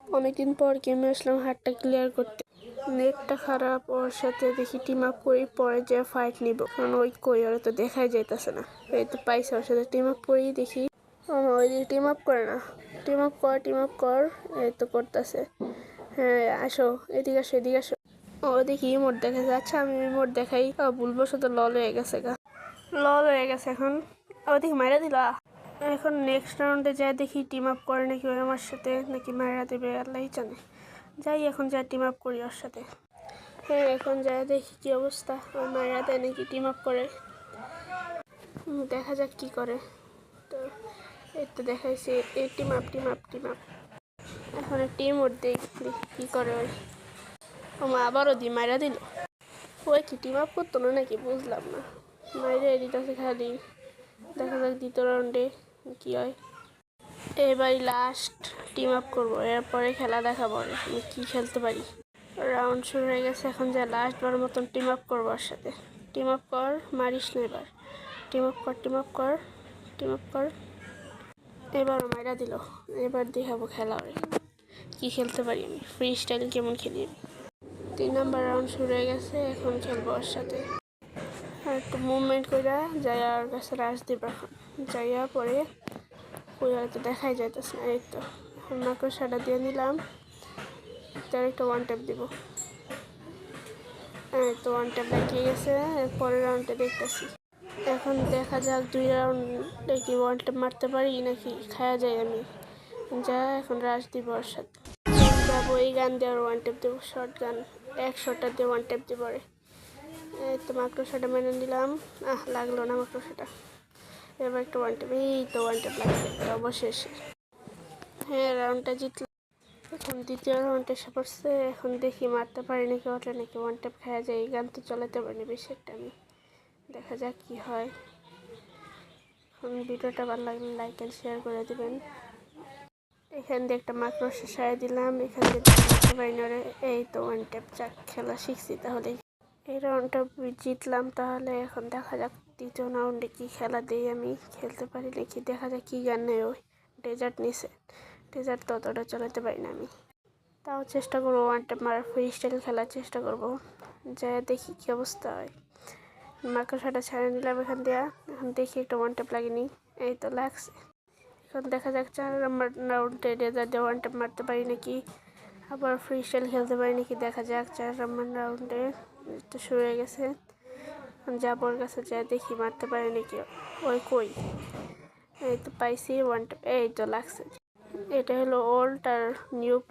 অনেকদিন পর গেমে আসলাম হাতটা ক্লিয়ার করতে। নেটটা খারাপ, ওর সাথে দেখি টিম আপ করি, পরে যে ফাইট নিব, কারণ ওই কই ওরা তো দেখাই যাইতেছে না। এই তো পাইছে, ওর সাথে টিম আপ করি, দেখি ওই টিম আপ করে না। টিম আপ কর, এই তো করতেছে। হ্যাঁ আসো, এদিকে আসো, এদিকে আসো। ও দেখি ইমোট দেখাচ্ছে। আচ্ছা আমি ইমোট দেখাই। ভুলবশত লল হয়ে গেছে এখন। দেখি মাইরা দিলা। এখন নেক্সট রাউন্ডে যাই, দেখি টিম আপ করে নাকি ওই আমার সাথে, নাকি মাইরা দেবে আল্লাহই জানে। যাই এখন যাই টিম আপ করি ওর সাথে। হ্যাঁ এখন যাই দেখি কি অবস্থা, ওই মাইরা দেয় নাকি টিম আপ করে। দেখা যাক কি করে। তো এই তো দেখাইছে এই টিম আপ। এখন টিম ওর দেখি কি করে ওই। মা আবারও মাইরা দিল। ওই কি টিম আপ করতো না নাকি বুঝলাম না, মাইরা দিতেছে খালি। দেখা যাক দ্বিতীয় রাউন্ডে কি হয়। এবারই লাস্ট টিম আপ করবো, এরপরে খেলা দেখাবো আমি কি খেলতে পারি। রাউন্ড শুরু হয়ে গেছে, এখন যা লাস্টবার মতন টিম আপ করবো ওর সাথে। টিম আপ কর, মারিস না এবার। টিম আপ কর। এবারও মাইরা দিল। এবার দেখাবো খেলা ওরে কি খেলতে পারি আমি, ফ্রি স্টাইল কেমন খেলি আমি। 3 নাম্বার রাউন্ড শুরু হয়ে গেছে, এখন খেলবো ওর সাথে। আর একটু মুভমেন্ট করে যাইয়া ওর কাছে রাশ দিব। এখন যাইয়া পরে ওই হয়তো দেখাই যাইতেছে না। এই তো মাকড়সাটা দিয়ে নিলাম, তার একটা ওয়ান ট্যাপ দিব। এই তো ওয়ান ট্যাপ লাগিয়ে গেছে। পরের রাউন্ডে দেখতেছি। এখন দেখা যাক 2 রাউন্ডে কি ওয়ান ট্যাপ মারতে পারি নাকি খাওয়া যায় আমি। যা এখন রাশ দিব ওর সাথে। যাবো এই গান দিয়ে ওয়ান ট্যাপ দেবো, শর্ট গান। 1 শটটা দিয়ে ওয়ান ট্যাপ দিব রে। এই তো মাকড়সাটা মেনে নিলাম। লাগলো না মাকড়সাটা। এবার একটা ওয়ান ট্যাপ, এই তো ওয়ান ট্যাপ লাগছে অবশেষে। হ্যাঁ রাউন্ডটা জিতলাম। এখন দ্বিতীয় রাউন্ডে এসে পড়ছে, এখন দেখি মারতে পারি নাকি ওটা, নাকি ওয়ান ট্যাপ খাওয়া যায়। এই গান তো চালাতে পারিনি বেশি একটা আমি। দেখা যাক কি হয়। এখন ভিডিওটা ভালো লাগলে লাইক অ্যান্ড শেয়ার করে দেবেন। এখান দিয়ে একটা মাকড়সা সারিয়ে দিলাম, এখান দিয়ে মারতে পারি না। এই তো ওয়ান ট্যাপ, যাক খেলা শিখছি তাহলে। এই রাউন্ডটা জিতলাম, তাহলে এখন দেখা যাক দ্বিতীয় রাউন্ডে কি খেলা দিই আমি, খেলতে পারি নাকি। দেখা যাক কি গান নেই। ওই ডেজার্ট নিছে, ডেজার্ট তো অতটা চালাতে পারি না আমি। তাও চেষ্টা করবো ওয়ান ট্যাপ মারার, ফ্রি স্টাইল খেলার চেষ্টা করবো। যা দেখি কি অবস্থা হয়। মাকড়সাটা ছাড়িয়ে নিলাম এখান দিয়া। এখন দেখি একটা ওয়ান ট্যাপ লাগেনি। এই তো লাগছে। এখন দেখা যাক 4 নম্বর রাউন্ডে ডেজার্ট দিয়ে ওয়ান ট্যাপ মারতে পারি নাকি, আবার ফ্রি স্টাইল খেলতে পারি নাকি। দেখা যাক 4 নম্বর রাউন্ডে তো শুরু হয়ে গেছে। যাবো ওর কাছে, যা দেখি মারতে পারি নাকি। ওই কই, এই তো পাইছি ওয়ান ট্যাপ। এই তো লাগছে। এটা হলো ওল্ড আর নিউ।